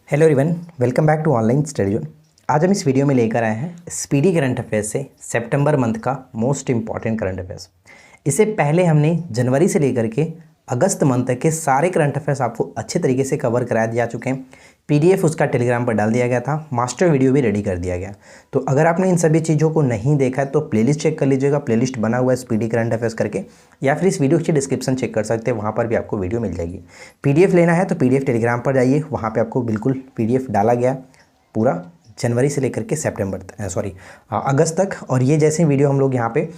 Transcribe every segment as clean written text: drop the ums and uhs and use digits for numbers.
Hello everyone, welcome back to online study zone. आज हम इस वीडियो में लेकर आए हैं स्पीडी करंट अफेयर्स से सितंबर मंथ का मोस्ट इंपॉर्टेंट करंट अफेयर्स। इससे पहले हमने जनवरी से लेकर के अगस्त मंथ तक के सारे करंट अफेयर्स आपको अच्छे तरीके से कवर करा दिया चुके हैं। पीडीएफ उसका टेलीग्राम पर डाल दिया गया था, मास्टर वीडियो भी रेडी कर दिया गया। तो अगर आपने इन सभी चीज़ों को नहीं देखा है तो प्लेलिस्ट चेक कर लीजिएगा, प्लेलिस्ट बना हुआ है स्पीडी करंट अफेयर्स करके, या फिर इस वीडियो की डिस्क्रिप्शन चेक कर सकते हैं, वहाँ पर भी आपको वीडियो मिल जाएगी। पीडीएफ लेना है तो पीडीएफ टेलीग्राम पर जाइए, वहाँ पर आपको बिल्कुल पीडीएफ डाला गया पूरा जनवरी से लेकर के अगस्त तक। और ये जैसे वीडियो हम लोग यहाँ पे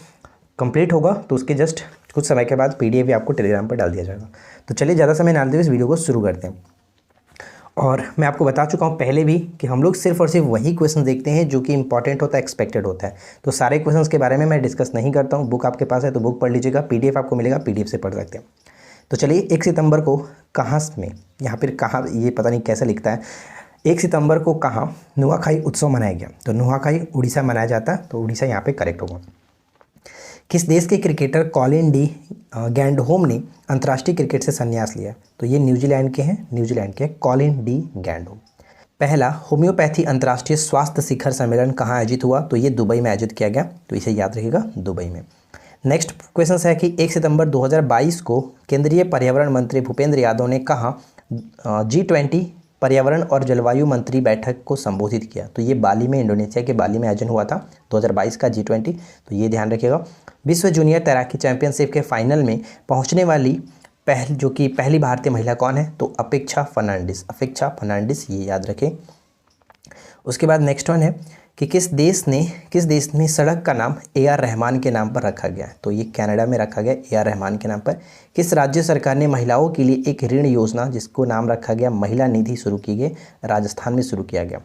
कंप्लीट होगा तो उसके जस्ट कुछ समय के बाद पीडीएफ भी आपको टेलीग्राम पर डाल दिया जाएगा। तो चलिए ज़्यादा समय ना लेते हुए इस वीडियो को शुरू करते हैं। और मैं आपको बता चुका हूँ पहले भी कि हम लोग सिर्फ और सिर्फ वही क्वेश्चन देखते हैं जो कि इंपॉर्टेंट होता है, एक्सपेक्टेड होता है। तो सारे क्वेश्चंस के बारे में मैं डिस्कस नहीं करता हूँ। बुक आपके पास है तो बुक पढ़ लीजिएगा, पीडीएफ आपको मिलेगा, पीडीएफ से पढ़ सकते हैं। तो चलिए 1 सितंबर को कहाँ में, यहाँ पर कहाँ, ये पता नहीं कैसे लिखता है, 1 सितंबर को कहाँ नुआखाई उत्सव मनाया गया। तो नुआखाई उड़ीसा मनाया जाता है, तो उड़ीसा यहाँ पे करेक्ट होगा। किस देश के क्रिकेटर कॉलिन डी गैंडहोम ने अंतर्राष्ट्रीय क्रिकेट से संन्यास लिया? तो ये न्यूजीलैंड के हैं, कॉलिन डी गैंडहोम। पहला होम्योपैथी अंतर्राष्ट्रीय स्वास्थ्य शिखर सम्मेलन कहाँ आयोजित हुआ? तो ये दुबई में आयोजित किया गया, तो इसे याद रखिएगा, दुबई में। नेक्स्ट क्वेश्चन है कि 1 सितंबर 2022 को केंद्रीय पर्यावरण मंत्री भूपेंद्र यादव ने कहाँ G20 पर्यावरण और जलवायु मंत्री बैठक को संबोधित किया? तो ये बाली में, इंडोनेशिया के बाली में आयोजन हुआ था 2022 का G20, तो ये ध्यान रखिएगा। विश्व जूनियर तैराकी चैंपियनशिप के फाइनल में पहुंचने वाली पहली भारतीय महिला कौन है? तो अपेक्षा फर्नांडिस, ये याद रखें। उसके बाद नेक्स्ट वन है कि किस देश में सड़क का नाम AR रहमान के नाम पर रखा गया? तो ये कनाडा में रखा गया AR रहमान के नाम पर। किस राज्य सरकार ने महिलाओं के लिए एक ऋण योजना जिसको नाम रखा गया महिला निधि शुरू की गई? राजस्थान में शुरू किया गया।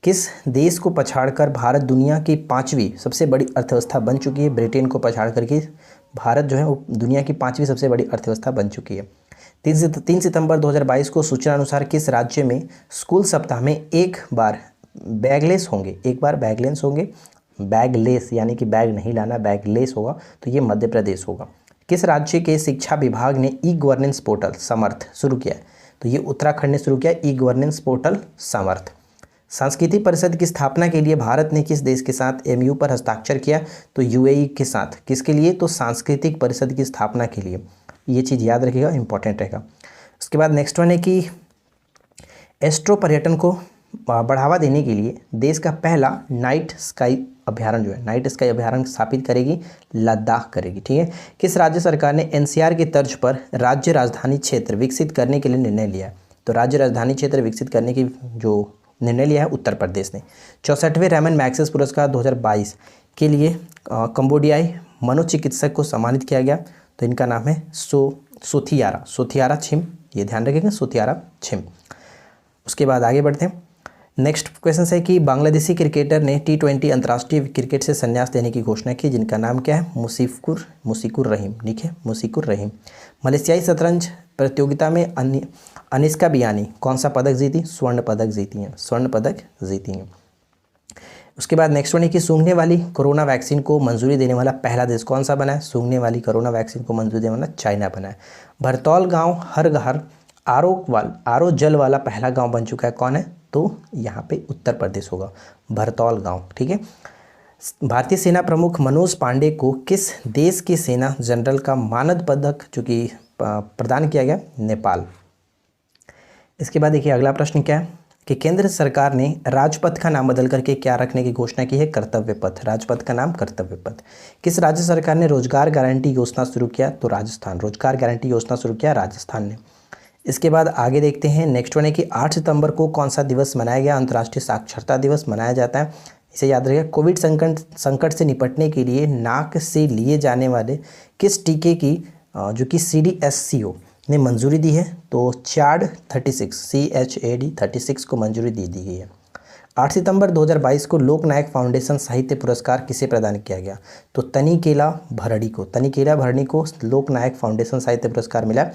किस देश को पछाड़कर भारत दुनिया की 5वीं सबसे बड़ी अर्थव्यवस्था बन चुकी है? ब्रिटेन को पछाड़ करके भारत जो है वो दुनिया की 5वीं सबसे बड़ी अर्थव्यवस्था बन चुकी है। 3 सितंबर 2022 को सूचना अनुसार किस राज्य में स्कूल सप्ताह में एक बार बैगलेस होंगे? बैगलेस यानी कि बैग नहीं लाना, बैगलेस होगा, तो ये मध्य प्रदेश होगा। किस राज्य के शिक्षा विभाग ने ई गवर्नेंस पोर्टल समर्थ शुरू किया है? तो ये उत्तराखंड ने शुरू किया ई गवर्नेंस पोर्टल समर्थ। सांस्कृतिक परिषद की स्थापना के लिए भारत ने किस देश के साथ MOU पर हस्ताक्षर किया? तो UAE के साथ। किसके लिए? तो सांस्कृतिक परिषद की स्थापना के लिए। ये चीज़ याद रखिएगा, इंपॉर्टेंट रहेगा। उसके बाद नेक्स्ट वन है कि एस्ट्रो पर्यटन को बढ़ावा देने के लिए देश का पहला नाइट स्काई अभ्यारण्य स्थापित करेगी लद्दाख करेगी, ठीक है। किस राज्य सरकार ने NCR की तर्ज पर राज्य राजधानी क्षेत्र विकसित करने के लिए निर्णय लिया? तो राज्य राजधानी क्षेत्र विकसित करने की जो निर्णय लिया है उत्तर प्रदेश ने। 64वें रेमन मैग्सेसे पुरस्कार 2022 के लिए कंबोडियाई मनोचिकित्सक को सम्मानित किया गया। तो इनका नाम है सोथियारा छिम, ये ध्यान रखिएगा, सोथियारा छिम। उसके बाद आगे बढ़ते हैं। नेक्स्ट क्वेश्चन है कि बांग्लादेशी क्रिकेटर ने T20 अंतर्राष्ट्रीय क्रिकेट से संन्यास देने की घोषणा की, जिनका नाम क्या है? मुशिकुर रहीम, ठीक है, मुशिकुर रहीम। मलेशियाई शतरंज प्रतियोगिता में अनिष्का बियानी कौन सा पदक जीती? स्वर्ण पदक जीती हैं। उसके बाद नेक्स्ट वन है कि सूंघने वाली कोरोना वैक्सीन को मंजूरी देने वाला पहला देश कौन सा बना है? सूंघने वाली कोरोना वैक्सीन को मंजूरी देने वाला चाइना बना है। भरतौल गाँव हर घर आरो जल वाला पहला गाँव बन चुका है, कौन है? तो यहाँ पे उत्तर प्रदेश होगा, भरतौल गांव, ठीक है। भारतीय सेना प्रमुख मनोज पांडे को किस देश के सेना जनरल का मानद पदक जो कि प्रदान किया गया? नेपाल। इसके बाद देखिए अगला प्रश्न क्या है कि केंद्र सरकार ने राजपथ का नाम बदल करके क्या रखने की घोषणा की है? कर्तव्य पथ। राजपथ का नाम कर्तव्य पथ। किस राज्य सरकार ने रोजगार गारंटी योजना शुरू किया? तो राजस्थान। रोजगार गारंटी योजना शुरू किया राजस्थान ने। इसके बाद आगे देखते हैं। नेक्स्ट वन है कि 8 सितंबर को कौन सा दिवस मनाया गया? अंतर्राष्ट्रीय साक्षरता दिवस मनाया जाता है। इसे याद रखिएगा। कोविड संकट से निपटने के लिए नाक से लिए जाने वाले किस टीके की जो कि CDSCO ने मंजूरी दी है? तो CHAD36 को मंजूरी दी गई है। 8 सितंबर 2022 को लोकनायक फाउंडेशन साहित्य पुरस्कार किसे प्रदान किया गया? तो तनिकेला भरणी को लोकनायक फाउंडेशन साहित्य पुरस्कार मिला।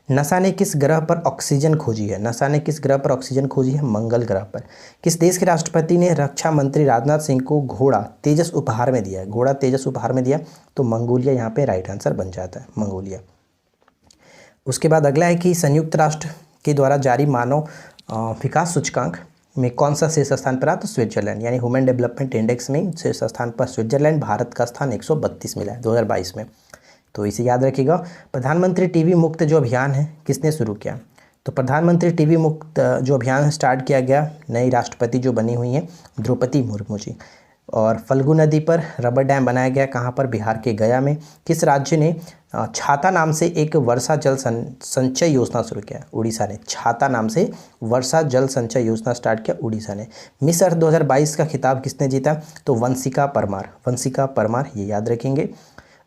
नासा ने किस ग्रह पर ऑक्सीजन खोजी है? मंगल ग्रह पर। किस देश के राष्ट्रपति ने रक्षा मंत्री राजनाथ सिंह को घोड़ा तेजस उपहार में दिया? तो मंगोलिया यहाँ पे राइट आंसर बन जाता है, मंगोलिया। उसके बाद अगला है कि संयुक्त राष्ट्र के द्वारा जारी मानव विकास सूचकांक में कौन सा शीर्ष स्थान पर रहा? तो स्विट्जरलैंड, यानी ह्यूमन डेवलपमेंट इंडेक्स में शीर्ष स्थान पर स्विट्जरलैंड, भारत का स्थान 132 मिला है 2022 में, तो इसे याद रखिएगा। प्रधानमंत्री टीबी मुक्त जो अभियान है किसने शुरू किया? तो प्रधानमंत्री टीबी मुक्त जो अभियान स्टार्ट किया गया, नई राष्ट्रपति जो बनी हुई हैं द्रौपदी मुर्मू जी। और फल्गु नदी पर रबर डैम बनाया गया, कहाँ पर? बिहार के गया में। किस राज्य ने छाता नाम से एक वर्षा जल संचय योजना शुरू किया? उड़ीसा ने। छाता नाम से वर्षा जल संचय योजना स्टार्ट किया उड़ीसा ने। मिस अर्थ 2022 का खिताब किसने जीता? तो वंशिका परमार। वंशिका परमार, ये याद रखेंगे।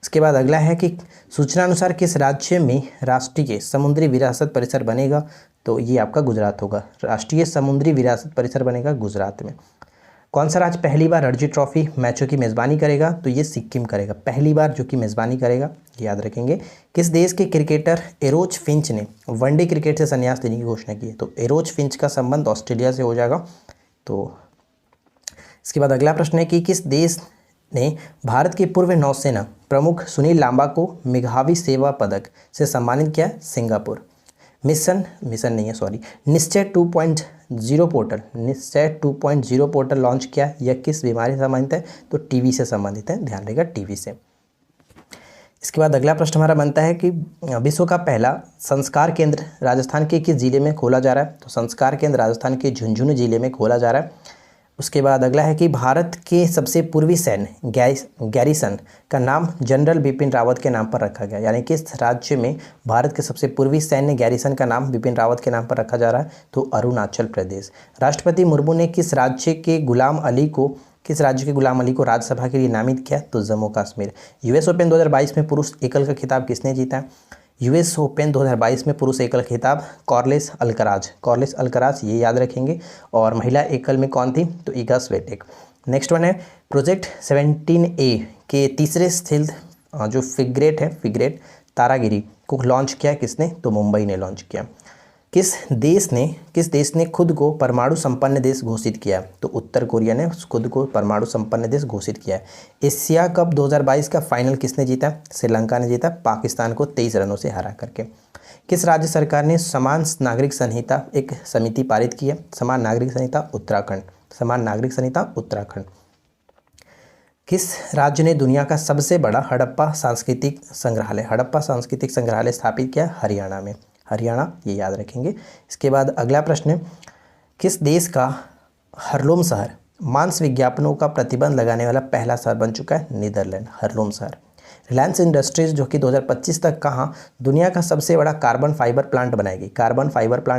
उसके बाद अगला है कि सूचना अनुसार किस राज्य में राष्ट्रीय समुद्री विरासत परिसर बनेगा? तो ये आपका गुजरात होगा। राष्ट्रीय समुद्री विरासत परिसर बनेगा गुजरात में। कौन सा राज्य पहली बार रणजी ट्रॉफी मैचों की मेज़बानी करेगा? तो ये सिक्किम करेगा, पहली बार जो कि मेज़बानी करेगा, याद रखेंगे। किस देश के क्रिकेटर एरोज फिंच ने वनडे क्रिकेट से संन्यास लेने की घोषणा की है? तो एरोज फिंच का संबंध ऑस्ट्रेलिया से हो जाएगा। तो इसके बाद अगला प्रश्न है कि किस देश ने भारत के पूर्व नौसेना प्रमुख सुनील लांबा को मेघावी सेवा पदक से सम्मानित किया? सिंगापुर। निश्चय 2.0 पोर्टल, निश्चय 2.0 पोर्टल लॉन्च किया, यह किस बीमारी से संबंधित है? तो टीबी से संबंधित है, ध्यान रखिएगा, टीबी से। इसके बाद अगला प्रश्न हमारा बनता है कि विश्व का पहला संस्कार केंद्र राजस्थान के किस जिले में खोला जा रहा है? तो संस्कार केंद्र राजस्थान के झुंझुनू जिले में खोला जा रहा है। उसके बाद अगला है कि भारत के सबसे पूर्वी सैन्य गैरिसन का नाम जनरल बिपिन रावत के नाम पर रखा गया, यानी किस राज्य में भारत के सबसे पूर्वी सैन्य गैरिसन का नाम बिपिन रावत के नाम पर रखा जा रहा है? तो अरुणाचल प्रदेश। राष्ट्रपति मुर्मू ने किस राज्य के गुलाम अली को राज्यसभा के लिए नामित किया? तो जम्मू कश्मीर। यूएस ओपन 2022 में पुरुष एकल का खिताब किसने जीता? यूएस ओपन 2022 में पुरुष एकल खिताब कार्लोस अल्कराज, ये याद रखेंगे। और महिला एकल में कौन थी? तो इगा स्वेटेक। नेक्स्ट वन है प्रोजेक्ट 17A के तीसरे स्थित जो फ्रिगेट तारागिरी को लॉन्च किया किसने? तो मुंबई ने लॉन्च किया। किस देश ने खुद को परमाणु संपन्न देश घोषित किया? तो उत्तर कोरिया ने खुद को परमाणु संपन्न देश घोषित किया। एशिया कप 2022 का फाइनल किसने जीता? श्रीलंका ने जीता, पाकिस्तान को 23 रनों से हरा करके। किस राज्य सरकार ने समान नागरिक संहिता एक समिति पारित की है? समान नागरिक संहिता उत्तराखंड। किस राज्य ने दुनिया का सबसे बड़ा हड़प्पा सांस्कृतिक संग्रहालय स्थापित किया? हरियाणा, ये याद रखेंगे। इसके बाद अगला प्रश्न है किस देश का हरलोम शहर मांस विज्ञापनों का प्रतिबंध लगाने वाला पहला शहर बन चुका है? नीदरलैंड, हरलोम शहर। रिलायंस इंडस्ट्रीज जो कि 2025 तक कहाँ दुनिया का सबसे बड़ा कार्बन फाइबर प्लांट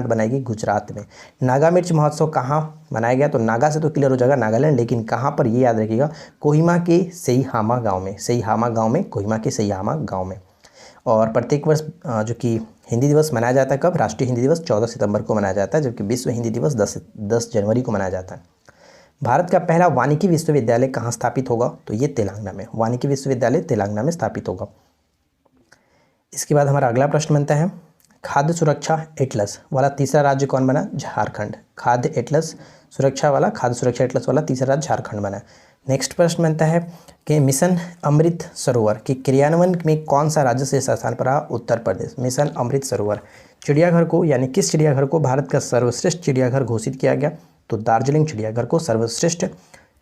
बनाएगी? गुजरात में। नागा मिर्च महोत्सव कहाँ मनाया गया? तो नागा से तो क्लियर हो जाएगा नागालैंड, लेकिन कहाँ पर ये याद रखिएगा? कोहिमा के सेईहामा गाँव में। और प्रत्येक वर्ष जो कि हिंदी दिवस मनाया जाता है कब? राष्ट्रीय हिंदी दिवस 14 सितंबर को मनाया जाता है, जबकि विश्व हिंदी दिवस 10 जनवरी को मनाया जाता है। भारत का पहला वानिकी विश्वविद्यालय कहाँ स्थापित होगा? तो ये तेलंगाना में, वानिकी विश्वविद्यालय तेलंगाना में स्थापित होगा। इसके बाद हमारा अगला प्रश्न बनता है खाद्य सुरक्षा एटलस वाला तीसरा राज्य कौन बना? झारखंड। खाद्य सुरक्षा एटलस वाला तीसरा राज्य झारखंड बना। नेक्स्ट प्रश्न बनता है कि मिशन अमृत सरोवर के क्रियान्वयन में कौन सा राज्य शीर्ष स्थान पर रहा? उत्तर प्रदेश। मिशन अमृत सरोवर चिड़ियाघर को, यानी किस चिड़ियाघर को भारत का सर्वश्रेष्ठ चिड़ियाघर घोषित किया गया? तो दार्जिलिंग चिड़ियाघर को सर्वश्रेष्ठ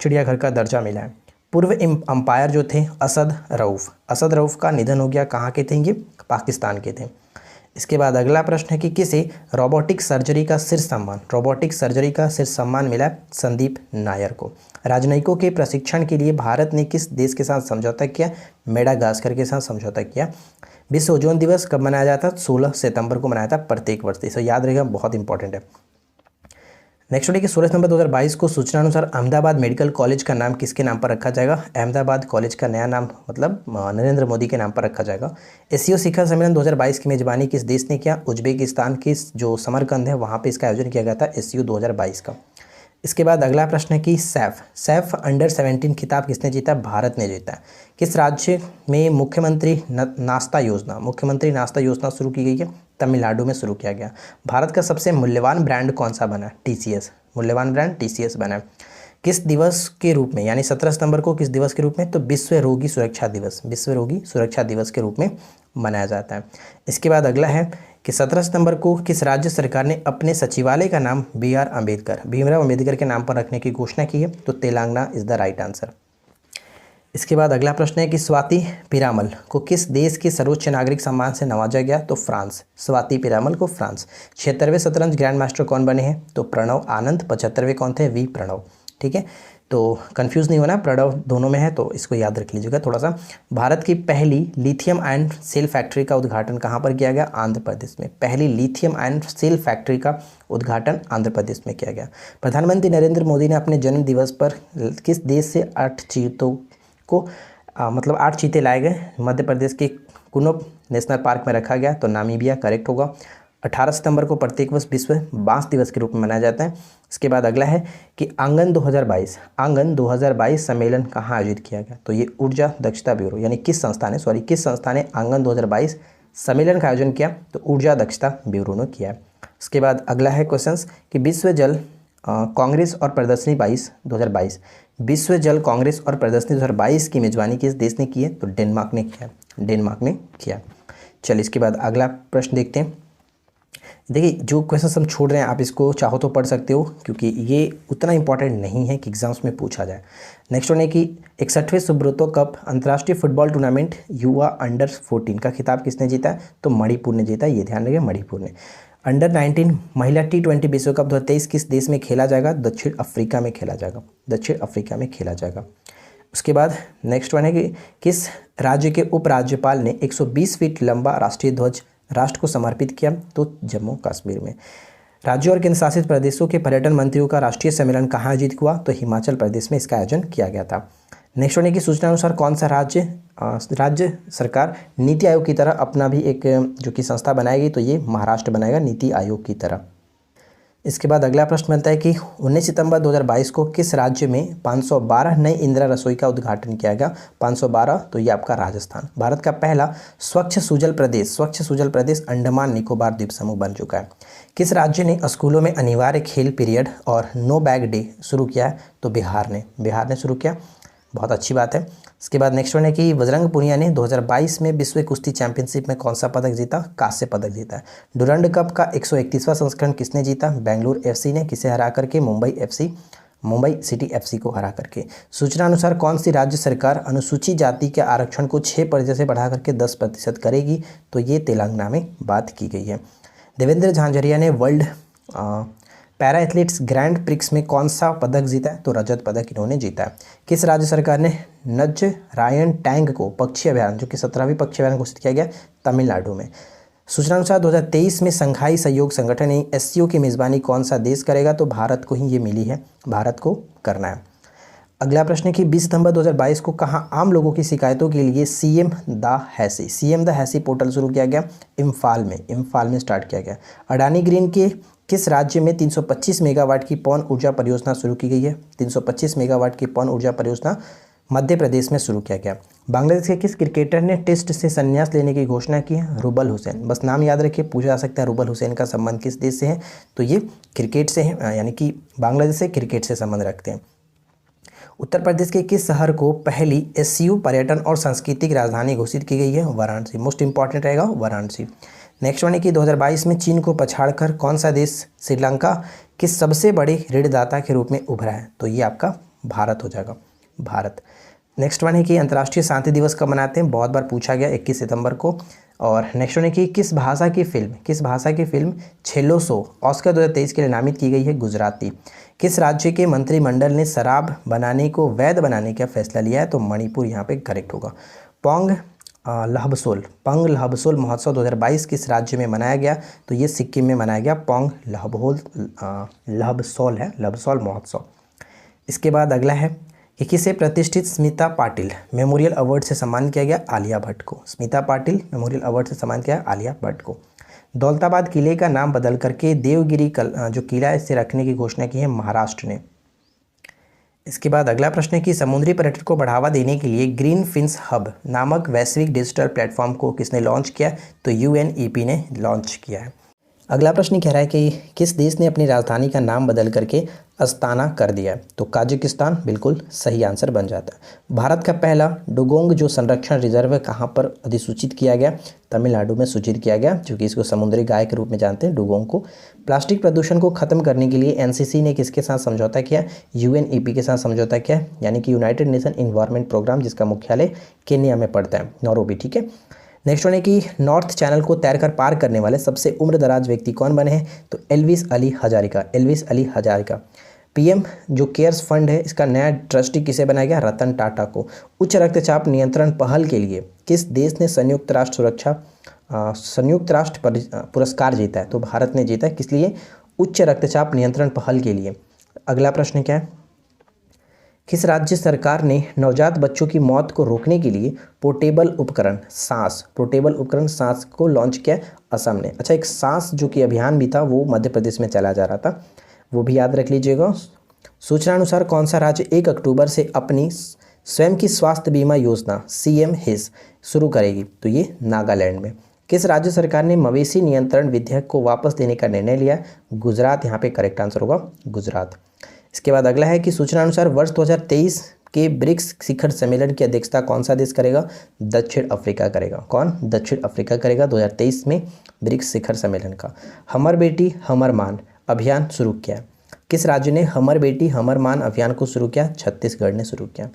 चिड़ियाघर का दर्जा मिला है। पूर्व अंपायर जो थे असद रऊफ का निधन हो गया, कहाँ के थे ये? पाकिस्तान के थे। इसके बाद अगला प्रश्न है कि किसे रोबोटिक सर्जरी का शीर्ष सम्मान मिला? संदीप नायर को। राजनयिकों के प्रशिक्षण के लिए भारत ने किस देश के साथ समझौता किया? मेडागास्कर के साथ समझौता किया। विश्व ओजोन दिवस कब मनाया जाता? 16 सितंबर को मनाया था प्रत्येक वर्ष। इसे याद रहेगा, बहुत इंपॉर्टेंट है। नेक्स्ट है कि 16 नवंबर 2022 को सूचना अनुसार अहमदाबाद मेडिकल कॉलेज का नाम किसके नाम पर रखा जाएगा? अहमदाबाद कॉलेज का नया नाम मतलब नरेंद्र मोदी के नाम पर रखा जाएगा। एससीओ शिखर सम्मेलन 2022 की मेजबानी किस देश ने किया? उज्बेकिस्तान के जो समरकंद है वहाँ पे इसका आयोजन किया गया था एससीओ 2022 का। इसके बाद अगला प्रश्न है कि सैफ अंडर 17 खिताब किसने जीता? भारत ने जीता। किस राज्य में मुख्यमंत्री नाश्ता योजना शुरू की गई है? तमिलनाडु में शुरू किया गया। भारत का सबसे मूल्यवान ब्रांड कौन सा बना? टीसीएस। मूल्यवान ब्रांड टीसीएस बना। किस दिवस के रूप में, यानी 17 सितंबर को किस दिवस के रूप में? तो विश्व रोगी सुरक्षा दिवस के रूप में मनाया जाता है। इसके बाद अगला है कि 17 सितंबर को किस राज्य सरकार ने अपने सचिवालय का नाम भीमराव अंबेडकर के नाम पर रखने की घोषणा की है? तो Telangana is the right answer. इसके बाद अगला प्रश्न है कि स्वाति पीरामल को किस देश के सर्वोच्च नागरिक सम्मान से नवाजा गया? तो फ्रांस। स्वाति पीरामल को फ्रांस। 76वें शतरंज ग्रैंड मास्टर कौन बने हैं? तो प्रणव आनंद। 75वें कौन थे? वी प्रणव। ठीक है, तो कंफ्यूज नहीं होना, प्रणव दोनों में है, तो इसको याद रख लीजिएगा थोड़ा सा। भारत की पहली लिथियम आयन सेल फैक्ट्री का उद्घाटन कहाँ पर किया गया? आंध्र प्रदेश में। पहली लिथियम आयन सेल फैक्ट्री का उद्घाटन आंध्र प्रदेश में किया गया। प्रधानमंत्री नरेंद्र मोदी ने अपने जन्म दिवस पर किस देश से 8 चीतों को 8 चीते लाए गए? मध्य प्रदेश के कुनो नेशनल पार्क में रखा गया, तो नामीबिया करेक्ट होगा। 18 सितंबर को प्रत्येक वर्ष विश्व बांस दिवस के रूप में मनाया जाता है। इसके बाद अगला है कि आंगन 2022 सम्मेलन कहाँ आयोजित किया गया? तो ये ऊर्जा दक्षता ब्यूरो यानी किस संस्था ने आंगन 2022 सम्मेलन का आयोजन किया? तो ऊर्जा दक्षता ब्यूरो ने किया। उसके बाद अगला है क्वेश्चंस कि विश्व जल कांग्रेस और प्रदर्शनी 2022 विश्व जल कांग्रेस और प्रदर्शनी 2022 की मेजबानी किस देश ने की है? तो डेनमार्क ने किया। चलिए इसके बाद अगला प्रश्न देखते हैं। देखिए जो क्वेश्चन हम छोड़ रहे हैं आप इसको चाहो तो पढ़ सकते हो, क्योंकि ये उतना इंपॉर्टेंट नहीं है कि एग्जाम्स में पूछा जाए। नेक्स्ट वन है कि 61वें सुब्रतो कप अंतर्राष्ट्रीय फुटबॉल टूर्नामेंट युवा अंडर 14 का खिताब किसने जीता है? तो मणिपुर ने जीता। ये ध्यान रखिए, मणिपुर ने। अंडर 19 महिला T20 विश्व कप 2023 किस देश में खेला जाएगा? दक्षिण अफ्रीका में खेला जाएगा। उसके बाद नेक्स्ट वन है कि किस राज्य के उपराज्यपाल ने 120 फीट लंबा राष्ट्रीय ध्वज राष्ट्र को समर्पित किया? तो जम्मू कश्मीर में। राज्यों और केंद्र शासित प्रदेशों के पर्यटन मंत्रियों का राष्ट्रीय सम्मेलन कहाँ आयोजित हुआ? तो हिमाचल प्रदेश में इसका आयोजन किया गया था। नेक्स्ट वन की सूचना अनुसार कौन सा राज्य सरकार नीति आयोग की तरह अपना भी एक जो कि संस्था बनाएगी? तो ये महाराष्ट्र बनाएगा नीति आयोग की तरह। इसके बाद अगला प्रश्न बनता है कि 19 सितंबर 2022 को किस राज्य में 512 नई इंदिरा रसोई का उद्घाटन किया गया? 512, तो ये आपका राजस्थान। भारत का पहला स्वच्छ सुजल प्रदेश अंडमान निकोबार द्वीप समूह बन चुका है। किस राज्य ने स्कूलों में अनिवार्य खेल पीरियड और नो बैग डे शुरू किया है? तो बिहार ने शुरू किया। बहुत अच्छी बात है। इसके बाद नेक्स्ट वन है कि बजरंग पुनिया ने 2022 में विश्व कुश्ती चैंपियनशिप में कौन सा पदक जीता? कांस्य पदक जीता है। डुरंड कप का 131वां संस्करण किसने जीता? बेंगलुरु FC ने। किसे हरा करके? मुंबई सिटी FC को हरा करके। सूचना अनुसार कौन सी राज्य सरकार अनुसूचित जाति के आरक्षण को 6% से बढ़ा करके 10% करेगी? तो ये तेलंगाना में बात की गई है। देवेंद्र झांझरिया ने world para athletes grand prix में कौन सा पदक जीता है? तो रजत पदक इन्होंने जीता है। किस राज्य सरकार ने नजरायन टैंक को पक्षी अभ्यारण्य जो कि 17वीं पक्षी अभ्यारण्य घोषित किया गया? तमिलनाडु में। सूचना अनुसार 2023 में संघाई सहयोग संगठन SCO की मेज़बानी कौन सा देश करेगा? तो भारत को ही ये मिली है, भारत को करना है। अगला प्रश्न है कि 20 सितंबर 2022 को कहाँ आम लोगों की शिकायतों के लिए CM द हैसी पोर्टल शुरू किया गया? इम्फाल में स्टार्ट किया गया। अडानी ग्रीन के किस राज्य में 325 मेगावाट की पवन ऊर्जा परियोजना शुरू की गई है? 325 मेगावाट की पवन ऊर्जा परियोजना मध्य प्रदेश में शुरू किया गया। बांग्लादेश के किस क्रिकेटर ने टेस्ट से संन्यास लेने की घोषणा की है? रुबल हुसैन। बस नाम याद रखिए, पूछा जा सकता है रुबल हुसैन का संबंध किस देश से है? तो ये क्रिकेट से है, यानी कि बांग्लादेश से क्रिकेट से संबंध रखते हैं। उत्तर प्रदेश के किस शहर को पहली SCO पर्यटन और सांस्कृतिक राजधानी घोषित की गई है? वाराणसी। मोस्ट इंपॉर्टेंट रहेगा वाराणसी। नेक्स्ट वन है कि 2022 में चीन को पछाड़कर कौन सा देश श्रीलंका के सबसे बड़े ऋणदाता के रूप में उभरा है? तो ये आपका भारत हो जाएगा, भारत। नेक्स्ट वन है कि अंतर्राष्ट्रीय शांति दिवस कब मनाते हैं? बहुत बार पूछा गया, 21 सितंबर को। और नेक्स्ट वन है कि किस भाषा की फिल्म छेल्लो सो ऑस्कर 2023 के लिए नामित की गई है? गुजराती। किस राज्य के मंत्रिमंडल ने शराब बनाने को वैध बनाने का फैसला लिया है? तो मणिपुर यहाँ पे करेक्ट होगा। पंग लहबसोल महोत्सव 2022 किस राज्य में मनाया गया? तो ये सिक्किम में मनाया गया। पंग लहबसोल महोत्सव। इसके बाद अगला है कि किसे प्रतिष्ठित स्मिता पाटिल मेमोरियल अवार्ड से सम्मान किया गया? आलिया भट्ट को। स्मिता पाटिल मेमोरियल अवार्ड से सम्मान किया आलिया भट्ट को। दौलताबाद किले का नाम बदल करके देवगिरी जो किला है इसे रखने की घोषणा की है महाराष्ट्र ने। इसके बाद अगला प्रश्न है कि समुद्री पर्यटन को बढ़ावा देने के लिए ग्रीन फिन्स हब नामक वैश्विक डिजिटल प्लेटफॉर्म को किसने लॉन्च किया? तो UNEP ने लॉन्च किया है। अगला प्रश्न कह रहा है कि किस देश ने अपनी राजधानी का नाम बदल करके अस्ताना कर दिया है? तो काजाकिस्तान बिल्कुल सही आंसर बन जाता है। भारत का पहला डुगोंग जो संरक्षण रिजर्व है कहाँ पर अधिसूचित किया गया? तमिलनाडु में सूचित किया गया, क्योंकि इसको समुद्री गाय के रूप में जानते हैं डुगोंग को। प्लास्टिक प्रदूषण को खत्म करने के लिए एनसीसी ने किसके साथ समझौता किया? यूएनईपी के साथ समझौता किया, यानी कि यूनाइटेड नेशन इन्वायरमेंट प्रोग्राम, जिसका मुख्यालय केन्या में पड़ता है, नैरोबी। ठीक है। नेक्स्ट वन है कि नॉर्थ चैनल को तैरकर पार करने वाले सबसे उम्रदराज व्यक्ति कौन बने हैं? तो Elvis Ali Hazarika, Elvis Ali Hazarika. PM जो केयर्स फंड है इसका नया ट्रस्टी किसे बनाया गया? रतन टाटा को। उच्च रक्तचाप नियंत्रण पहल के लिए किस देश ने संयुक्त राष्ट्र पुरस्कार जीता है? तो भारत ने जीता है। किस लिए? उच्च रक्तचाप नियंत्रण पहल के लिए। अगला प्रश्न क्या है? किस राज्य सरकार ने नवजात बच्चों की मौत को रोकने के लिए पोर्टेबल उपकरण सांस को लॉन्च किया? असम ने। अच्छा, एक सांस जो कि अभियान भी था वो मध्य प्रदेश में चला जा रहा था, वो भी याद रख लीजिएगा। सूचना अनुसार कौन सा राज्य 1 अक्टूबर से अपनी स्वयं की स्वास्थ्य बीमा योजना सीएम हिस शुरू करेगी? तो ये नागालैंड में। किस राज्य सरकार ने मवेशी नियंत्रण विधेयक को वापस देने का निर्णय लिया? गुजरात यहाँ पे करेक्ट आंसर होगा, गुजरात। इसके बाद अगला है कि सूचना अनुसार वर्ष 2023 के ब्रिक्स शिखर सम्मेलन की अध्यक्षता कौन सा देश करेगा? दक्षिण अफ्रीका करेगा। कौन? दक्षिण अफ्रीका करेगा 2023 में ब्रिक्स शिखर सम्मेलन का। हमर बेटी हमर मान अभियान शुरू किया। किस राज्य ने हमर बेटी हमर मान अभियान को शुरू किया? छत्तीसगढ़ ने शुरू किया।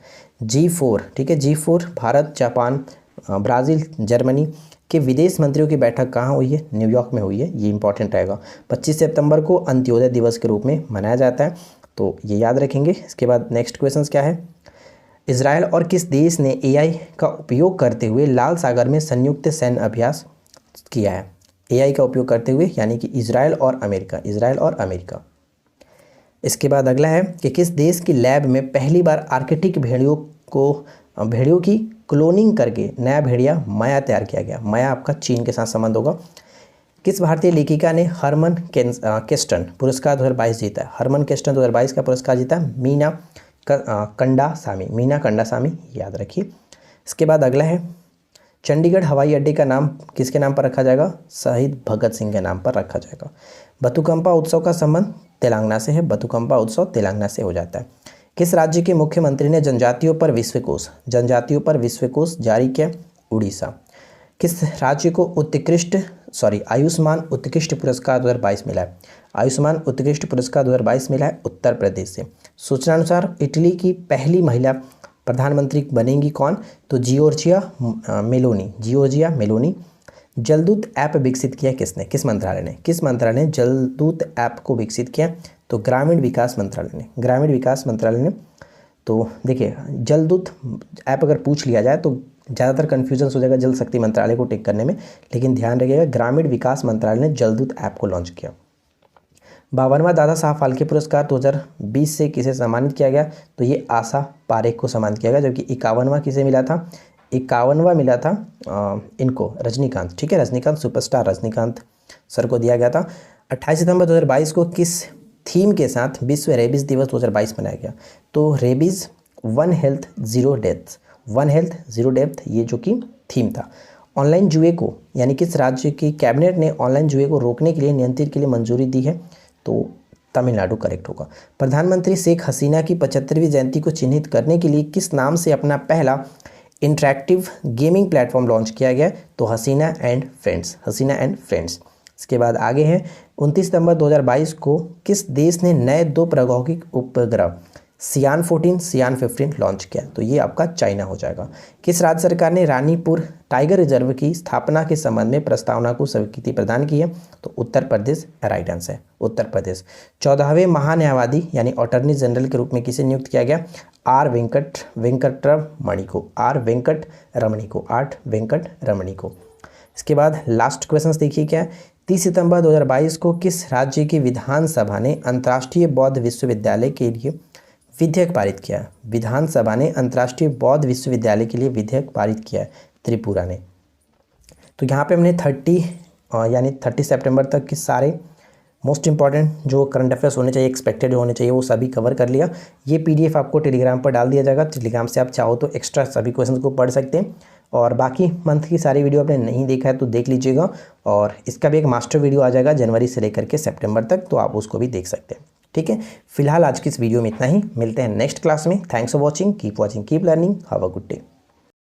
G4, ठीक है, G4 Bharat, Japan, Brazil, Germany के विदेश मंत्रियों की बैठक कहाँ हुई है? न्यूयॉर्क में हुई है। ये इंपॉर्टेंट रहेगा। 25 सितंबर को अंत्योदय दिवस के रूप में मनाया जाता है, तो ये याद रखेंगे। इसके बाद नेक्स्ट क्वेश्चन क्या है? इजराइल और किस देश ने एआई का उपयोग करते हुए लाल सागर में संयुक्त सैन्य अभ्यास किया है? एआई का उपयोग करते हुए, यानी कि इजराइल और अमेरिका। इसके बाद अगला है कि किस देश की लैब में पहली बार आर्कटिक भेड़ियों की क्लोनिंग करके नया भेड़िया माया तैयार किया गया? माया आपका चीन के साथ संबंध होगा। किस भारतीय लेखिका ने हरमन केस्टन पुरस्कार 2022 जीता है? हरमन केस्टन 2022 का पुरस्कार जीता मीना कंडासामी, याद रखिए। इसके बाद अगला है चंडीगढ़ हवाई अड्डे का नाम किसके नाम पर रखा जाएगा? शहीद भगत सिंह के नाम पर रखा जाएगा। बथुकम्पा उत्सव का संबंध तेलंगाना से है, बथुकम्पा उत्सव तेलंगाना से हो जाता है। किस राज्य के मुख्यमंत्री ने जनजातियों पर विश्वकोश जारी किया? उड़ीसा। किस राज्य को आयुष्मान उत्कृष्ट पुरस्कार 2022 मिला है? आयुष्मान उत्कृष्ट पुरस्कार 2022 मिला है उत्तर प्रदेश से। सूचना अनुसार इटली की पहली महिला प्रधानमंत्री बनेंगी कौन? तो जियोर्जिया मेलोनी। जलदूत ऐप विकसित किया किसने? किस मंत्रालय ने जलदूत ऐप को विकसित किया? तो ग्रामीण विकास मंत्रालय ने। तो देखिए, जलदूत ऐप अगर पूछ लिया जाए तो ज़्यादातर कन्फ्यूजन हो जाएगा जल शक्ति मंत्रालय को टिक करने में, लेकिन ध्यान रखिएगा ग्रामीण विकास मंत्रालय ने जलदूत ऐप को लॉन्च किया। 52वां दादा साहब फाल्के पुरस्कार 2020 से किसे सम्मानित किया गया? तो ये आशा पारेख को सम्मानित किया गया, जबकि 51वां किसे मिला था? 51वां मिला था इनको रजनीकांत, ठीक है, रजनीकांत, सुपरस्टार रजनीकांत सर को दिया गया था। 28 सितंबर 2022 को किस थीम के साथ विश्व रेबीज दिवस 2022 मनाया गया? तो rabies one health zero death, ये जो कि थीम था। ऑनलाइन जुए को, यानी किस राज्य की कैबिनेट ने ऑनलाइन जुए को रोकने के लिए नियंत्रण के लिए मंजूरी दी है? तो तमिलनाडु करेक्ट होगा। प्रधानमंत्री शेख हसीना की 75वीं जयंती को चिन्हित करने के लिए किस नाम से अपना पहला इंटरैक्टिव गेमिंग प्लेटफॉर्म लॉन्च किया गया? तो हसीना एंड फ्रेंड्स। इसके बाद आगे है 29 सितंबर 2022 को किस देश ने नए 2 प्रायोगिक उपग्रह सियान 14, सियान 15 लॉन्च किया? तो ये आपका चाइना हो जाएगा। किस राज्य सरकार ने रानीपुर टाइगर रिजर्व की स्थापना के संबंध में प्रस्तावना को स्वीकृति प्रदान की है? तो उत्तर प्रदेश राइट आंसर है, उत्तर प्रदेश। 14वें महान्यायवादी यानी अटॉर्नी जनरल के रूप में किसे नियुक्त किया गया? आर वेंकट रमणी को। इसके बाद लास्ट क्वेश्चन देखिए क्या है? 30 सितंबर 2022 को किस राज्य की विधानसभा ने अंतर्राष्ट्रीय बौद्ध विश्वविद्यालय के लिए विधेयक पारित किया? विधानसभा ने अंतर्राष्ट्रीय बौद्ध विश्वविद्यालय के लिए विधेयक पारित किया? त्रिपुरा ने। तो यहाँ पे हमने 30 सितंबर तक के सारे मोस्ट इंपॉर्टेंट जो करंट अफेयर्स होने चाहिए, एक्सपेक्टेड होने चाहिए, वो सभी कवर कर लिया। ये PDF आपको टेलीग्राम पर डाल दिया जाएगा। टेलीग्राम से आप चाहो तो एक्स्ट्रा सभी क्वेश्चन को पढ़ सकते हैं और बाकी मंथ की सारी वीडियो आपने नहीं देखा है तो देख लीजिएगा, और इसका भी एक मास्टर वीडियो आ जाएगा जनवरी से लेकर के सितंबर तक, तो आप उसको भी देख सकते हैं। ठीक है, फिलहाल आज की इस वीडियो में इतना ही, मिलते हैं नेक्स्ट क्लास में। Thanks for watching, keep watching, keep learning, have a good day.